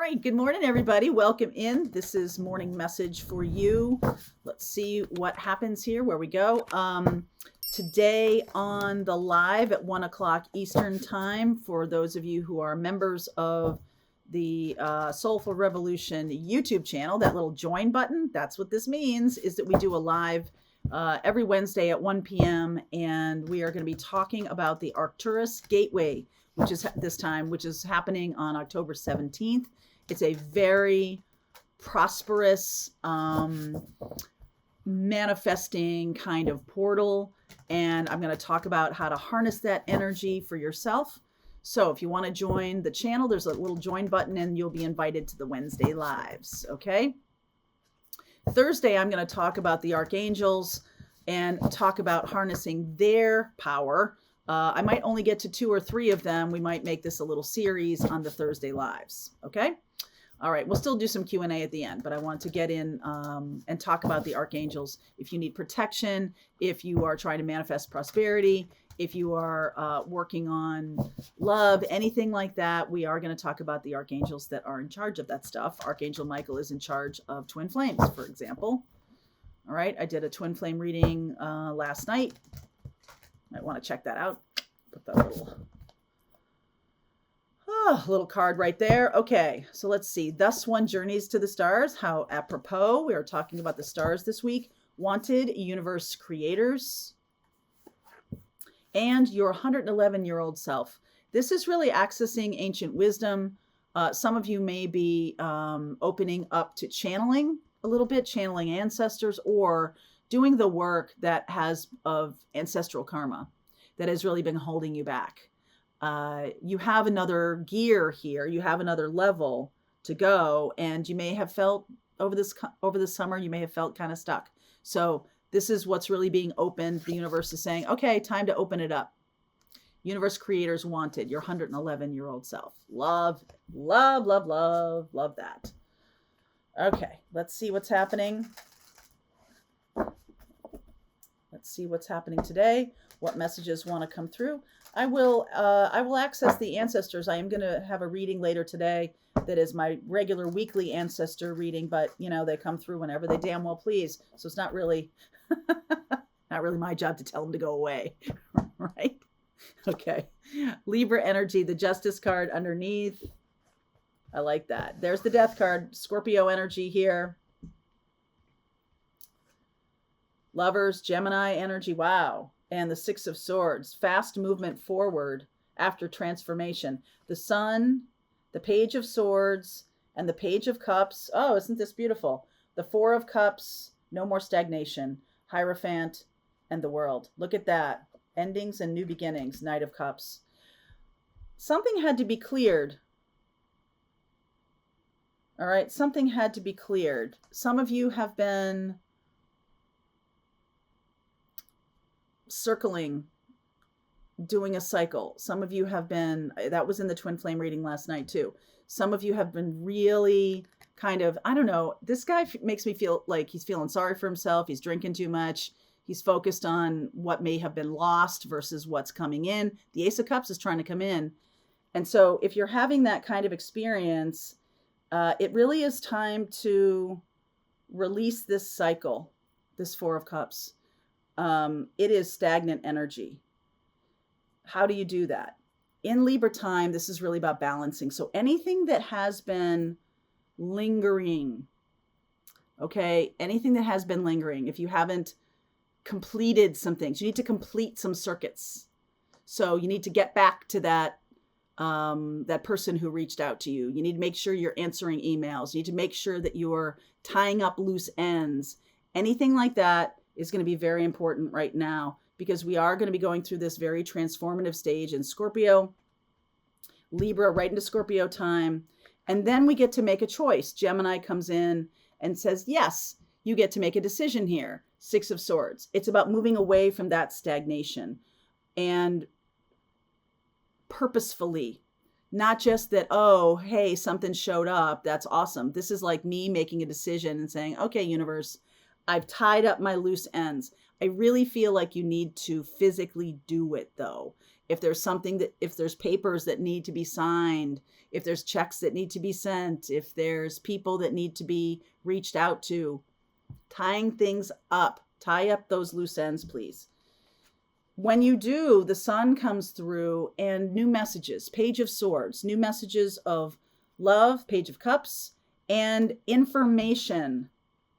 right, good morning, everybody. Welcome in. This is morning message for you. Let's see what happens here, where we go. Today on the live at 1 o'clock Eastern time, for those of you who are members of the Soulful Revolution YouTube channel, that little join button, that's what this means, is that we do a live every Wednesday at 1 p.m. and we are going to be talking about the Arcturus Gateway, which is this time, which is happening on October 17th. It's a very prosperous, manifesting kind of portal. And I'm going to talk about how to harness that energy for yourself. So if you want to join the channel, there's a little join button and you'll be invited to the Wednesday lives. Okay. Thursday, I'm going to talk about the archangels and talk about harnessing their power. I might only get to 2 or 3 of them. We might make this a little series on the Thursday lives. Okay. All right. We'll still do some Q&A at the end, but I want to get in and talk about the archangels. If you need protection, if you are trying to manifest prosperity, if you are working on love, anything like that, we are going to talk about the archangels that are in charge of that stuff. Archangel Michael is in charge of twin flames, for example. All right. I did a twin flame reading last night. Might want to check that out. Put that little card right there. Okay, so let's see. Thus one journeys to the stars. How apropos. We are talking about the stars this week. Wanted universe creators. And your 111-year-old self. This is really accessing ancient wisdom. Some of you may be opening up to channeling a little bit, channeling ancestors, or doing the work that has of ancestral karma that has really been holding you back. You have another gear here. You have another level to go, and you may have felt over the summer, you may have felt kind of stuck. So this is what's really being opened. The universe is saying, okay, time to open it up. Universe creators wanted, your 111-year-old self. Love, love, love, love, love that. Okay, let's see what's happening. Let's see what's happening today. What messages want to come through. I will access the ancestors. I am going to have a reading later today that is my regular weekly ancestor reading, but you know, they come through whenever they damn well please. So it's not really, not really my job to tell them to go away, right? Okay. Libra energy, the Justice card underneath. I like that. There's the Death card, Scorpio energy here. Lovers, Gemini energy. Wow. And the 6 of Swords, fast movement forward after transformation. The Sun, the Page of Swords, and the Page of Cups. Oh, isn't this beautiful? The 4 of Cups, no more stagnation. Hierophant and the World. Look at that. Endings and new beginnings, Knight of Cups. Something had to be cleared. All right, something had to be cleared. Some of you have been circling, doing a cycle. Some of you have been, that was in the twin flame reading last night too. Some of you have been really kind of, I don't know, this guy makes me feel like he's feeling sorry for himself. He's drinking too much. He's focused on what may have been lost versus what's coming in. The Ace of Cups is trying to come in. And so if you're having that kind of experience, it really is time to release this cycle, this 4 of Cups. It is stagnant energy. How do you do that? In Libra time, this is really about balancing. So anything that has been lingering, okay, anything that has been lingering, if you haven't completed some things, you need to complete some circuits. So you need to get back to that person who reached out to you. You need to make sure you're answering emails. You need to make sure that you're tying up loose ends. Anything like that is going to be very important right now, because we are going to be going through this very transformative stage in Scorpio, Libra, right into Scorpio time. And then we get to make a choice. Gemini comes in and says, yes, you get to make a decision here. 6 of Swords. It's about moving away from that stagnation and purposefully, not just that, oh, hey, something showed up. That's awesome. This is like me making a decision and saying, okay, universe, I've tied up my loose ends. I really feel like you need to physically do it though. if there's papers that need to be signed, if there's checks that need to be sent, if there's people that need to be reached out to, tying things up, tie up those loose ends, please. When you do, the sun comes through and new messages, Page of Swords, new messages of love, Page of Cups, and information.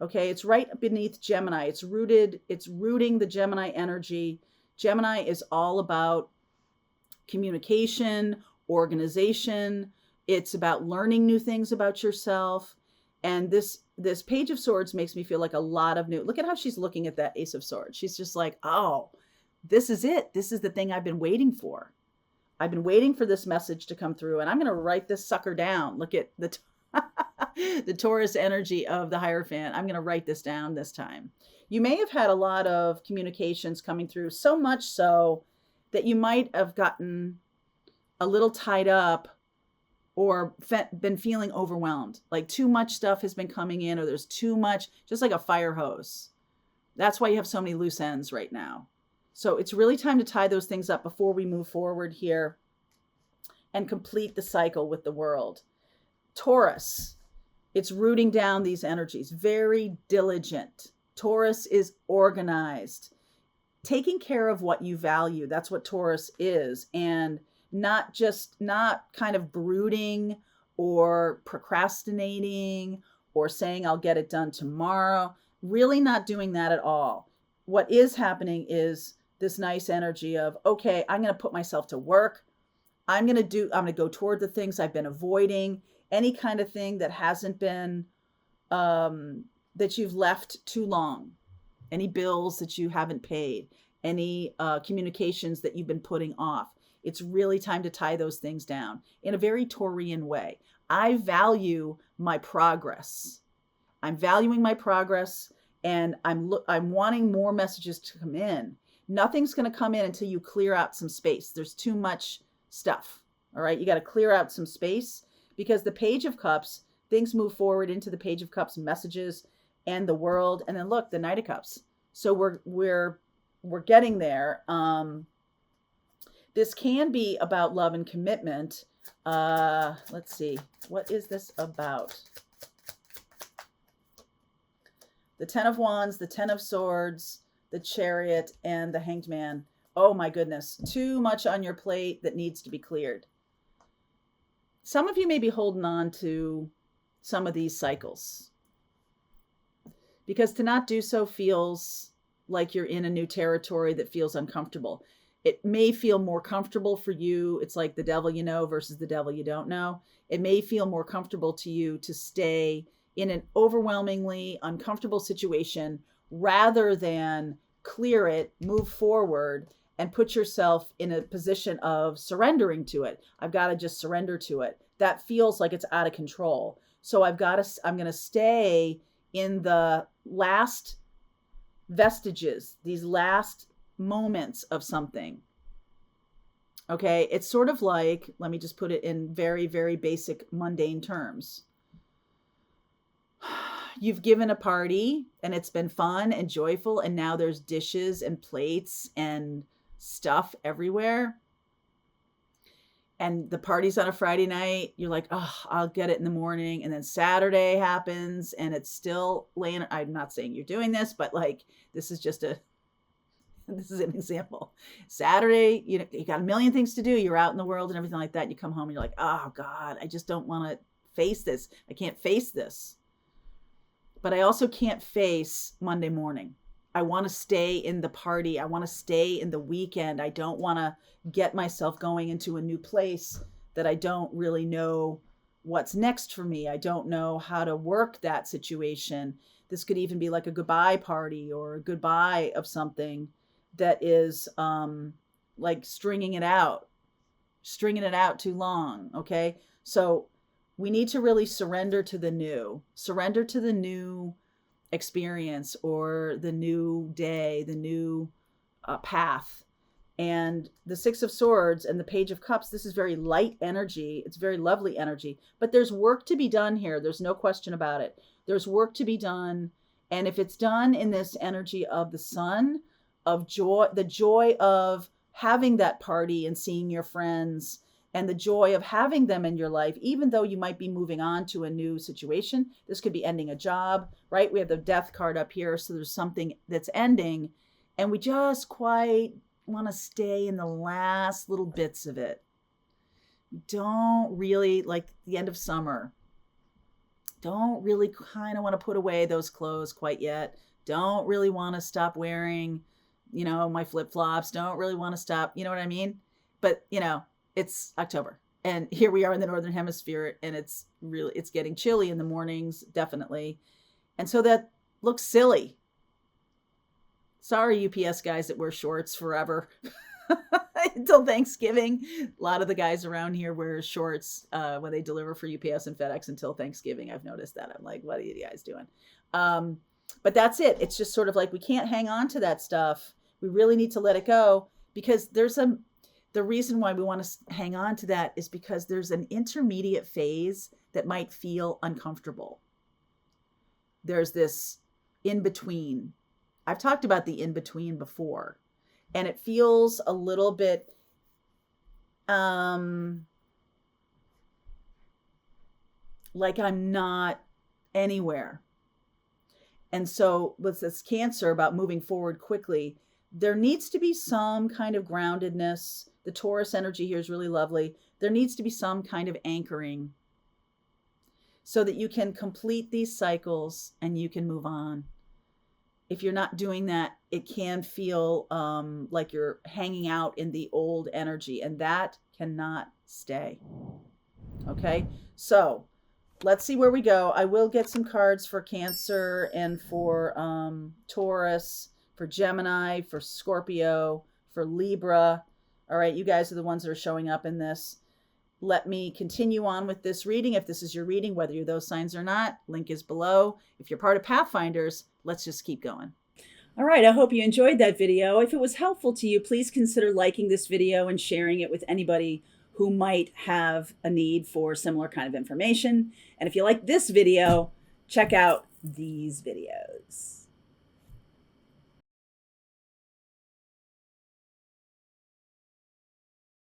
Okay, it's right beneath Gemini. It's rooting the Gemini energy. Gemini is all about communication, organization. It's about learning new things about yourself. And this Page of Swords makes me feel like a lot of new. Look at how she's looking at that Ace of Swords. She's just like, oh, this is it. This is the thing I've been waiting for. I've been waiting for this message to come through, and I'm going to write this sucker down. Look at the the Taurus energy of the Hierophant. I'm going to write this down this time. You may have had a lot of communications coming through, so much so that you might have gotten a little tied up or been feeling overwhelmed. Like too much stuff has been coming in, or there's too much, just like a fire hose. That's why you have so many loose ends right now. So it's really time to tie those things up before we move forward here and complete the cycle with the world. Taurus, it's rooting down these energies, very diligent. Taurus is organized, taking care of what you value. That's what Taurus is. And not kind of brooding or procrastinating or saying I'll get it done tomorrow. Really not doing that at all. What is happening is this nice energy of, okay, I'm going to put myself to work. I'm going to go toward the things I've been avoiding, any kind of thing that hasn't been, that you've left too long, any bills that you haven't paid, any communications that you've been putting off. It's really time to tie those things down in a very Taurian way. I value my progress. I'm valuing my progress, and I'm wanting more messages to come in. Nothing's going to come in until you clear out some space. There's too much stuff. All right. You got to clear out some space, because the Page of Cups, things move forward into the Page of Cups messages and the world. And then look, the Knight of Cups. So we're getting there. This can be about love and commitment. Let's see. What is this about? The Ten of Wands, the Ten of Swords, the Chariot, and the Hanged Man. Oh my goodness. Too much on your plate that needs to be cleared. Some of you may be holding on to some of these cycles, because to not do so feels like you're in a new territory that feels uncomfortable. It may feel more comfortable for you. It's like the devil you know versus the devil you don't know. It may feel more comfortable to you to stay in an overwhelmingly uncomfortable situation rather than clear it, move forward, and put yourself in a position of surrendering to it. I've got to just surrender to it. That feels like it's out of control. So I'm going to stay in the last vestiges, these last moments of something. Okay. It's sort of like, let me just put it in very, very basic, mundane terms. You've given a party and it's been fun and joyful, and now there's dishes and plates and stuff everywhere. And the party's on a Friday night. You're like, oh, I'll get it in the morning. And then Saturday happens and it's still laying. I'm not saying you're doing this, but like, this is an example. Saturday, you got a million things to do. You're out in the world and everything like that. You come home and you're like, oh God, I just don't want to face this. I can't face this. But I also can't face Monday morning. I want to stay in the party. I want to stay in the weekend. I don't want to get myself going into a new place that I don't really know what's next for me. I don't know how to work that situation. This could even be like a goodbye party or a goodbye of something that is like stringing it out too long. Okay. So we need to really surrender to the new experience or the new day, the new path. And the Six of Swords and the Page of Cups, this is very light energy. It's very lovely energy, but there's work to be done here. There's no question about it. There's work to be done. And if it's done in this energy of the sun, of joy, the joy of having that party and seeing your friends and the joy of having them in your life, even though you might be moving on to a new situation. This could be ending a job, right? We have the death card up here. So there's something that's ending, and we just quite want to stay in the last little bits of it. Don't really, like the end of summer, don't really kind of want to put away those clothes quite yet. Don't really want to stop wearing, my flip-flops. Don't really want to stop, you know what I mean? But, it's October, and here we are in the Northern Hemisphere, and it's getting chilly in the mornings, definitely. And so that looks silly. Sorry, UPS guys that wear shorts forever until Thanksgiving. A lot of the guys around here wear shorts when they deliver for UPS and FedEx until Thanksgiving. I've noticed that. I'm like, what are you guys doing? But that's it. It's just sort of like we can't hang on to that stuff. We really need to let it go, because the reason why we want to hang on to that is because there's an intermediate phase that might feel uncomfortable. There's this in between. I've talked about the in between before, and it feels a little bit like I'm not anywhere. And so with this Cancer about moving forward quickly, there needs to be some kind of groundedness. The Taurus energy here is really lovely. There needs to be some kind of anchoring so that you can complete these cycles and you can move on. If you're not doing that, it can feel like you're hanging out in the old energy, and that cannot stay. Okay, so let's see where we go. I will get some cards for Cancer and for Taurus, for Gemini, for Scorpio, for Libra. All right, you guys are the ones that are showing up in this. Let me continue on with this reading. If this is your reading, whether you're those signs or not, link is below. If you're part of Pathfinders, let's just keep going. All right, I hope you enjoyed that video. If it was helpful to you, please consider liking this video and sharing it with anybody who might have a need for similar kind of information. And if you like this video, check out these videos.